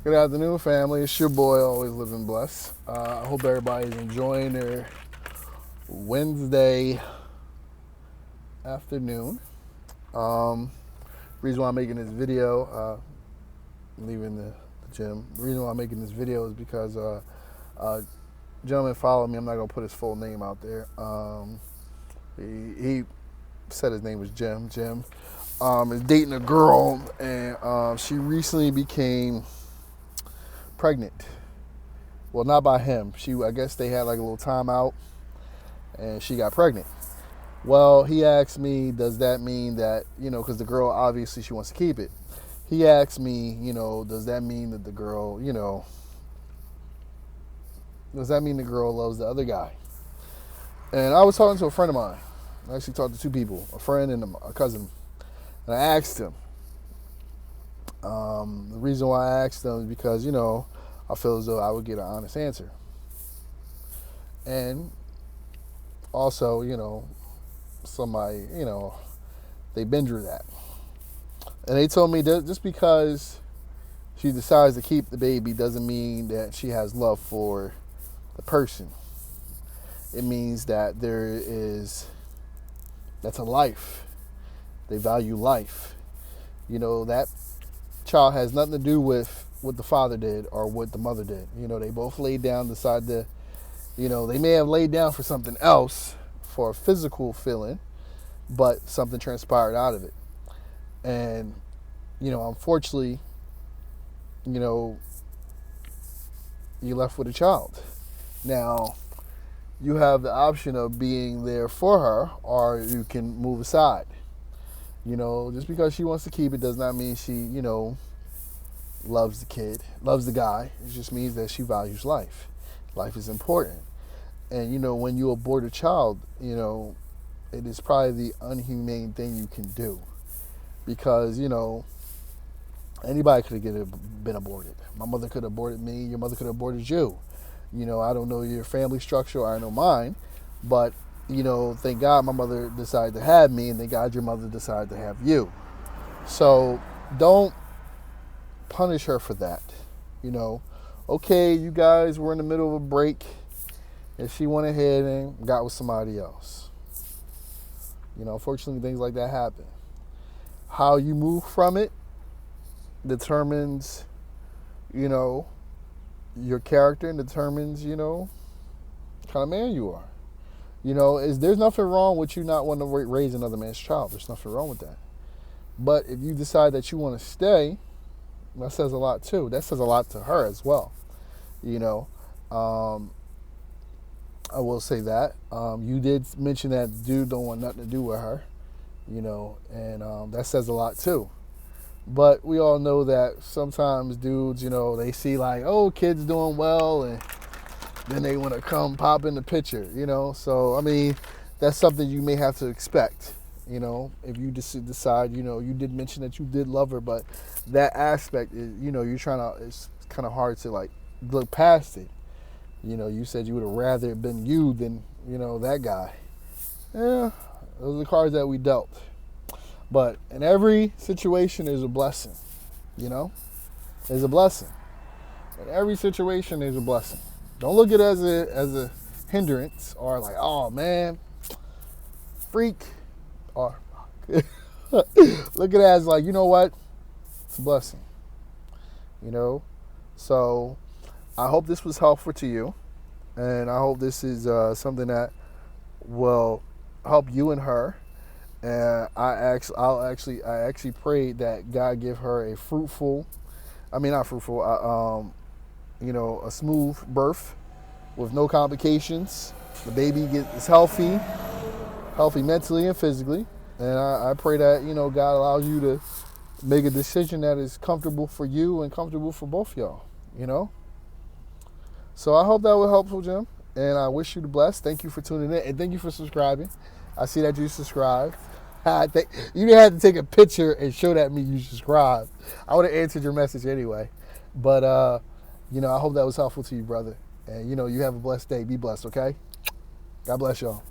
Good afternoon, family. It's your boy, Always Living Blessed. I hope everybody's enjoying their Wednesday afternoon. Um, reason why I'm making this video, leaving the gym. The reason why I'm making this video is because gentleman followed me. I'm not gonna put his full name out there. He said his name was Jim. Jim is dating a girl, and she recently became pregnant. Well, not by him. I guess they had like a little timeout, and she got pregnant. Well, he asked me, does that mean that, because the girl, obviously she wants to keep it. He asked me, does that mean that the girl, does that mean the girl loves the other guy? And I was talking to a friend of mine. I actually talked to two people, a friend and a cousin. And I asked him. The reason why I asked them is because, I feel as though I would get an honest answer. And also, somebody, they've been through that. And they told me that just because she decides to keep the baby doesn't mean that she has love for the person. It means that that's a life. They value life. That child has nothing to do with what the father did or what the mother did. They both laid down, decided to, they may have laid down for something else, for a physical feeling, but something transpired out of it. And, unfortunately, you're left with a child. Now, you have the option of being there for her, or you can move aside. Just because she wants to keep it does not mean she, loves the kid, loves the guy. It just means that she values life. Life is important. And, when you abort a child, it is probably the unhumane thing you can do. Because, anybody could have been aborted. My mother could have aborted me. Your mother could have aborted you. I don't know your family structure. I know mine. But, thank God my mother decided to have me, and thank God your mother decided to have you. So don't punish her for that. Okay, you guys were in the middle of a break, and she went ahead and got with somebody else. Unfortunately, things like that happen. How you move from it determines, your character, and determines, what kind of man you are. There's nothing wrong with you not wanting to raise another man's child. There's nothing wrong with that. But if you decide that you want to stay, that says a lot too. That says a lot to her as well. I will say that. You did mention that dude don't want nothing to do with her, and that says a lot too. But we all know that sometimes dudes, they see like, oh, kid's doing well, and then they want to come pop in the picture, So, I mean, that's something you may have to expect, if you decide, you did mention that you did love her, but that aspect is, you're trying to, it's kind of hard to like look past it. You said you would have rather been you than, that guy. Yeah, those are the cards that we dealt. But in every situation, there's a blessing, There's a blessing. In every situation, there's a blessing. Don't look at it as a hindrance or like, oh, man, freak. Or look at it as like, you know what? It's a blessing, So I hope this was helpful to you, and I hope this is something that will help you and her. And I actually prayed that God give her a a smooth birth with no complications. The baby is healthy mentally and physically. And I pray that, God allows you to make a decision that is comfortable for you and comfortable for both y'all, So I hope that was helpful, Jim. And I wish you the best. Thank you for tuning in. And thank you for subscribing. I see that you subscribed. You didn't have to take a picture and show that me you subscribed. I would have answered your message anyway. But, I hope that was helpful to you, brother. And, you have a blessed day. Be blessed, okay? God bless y'all.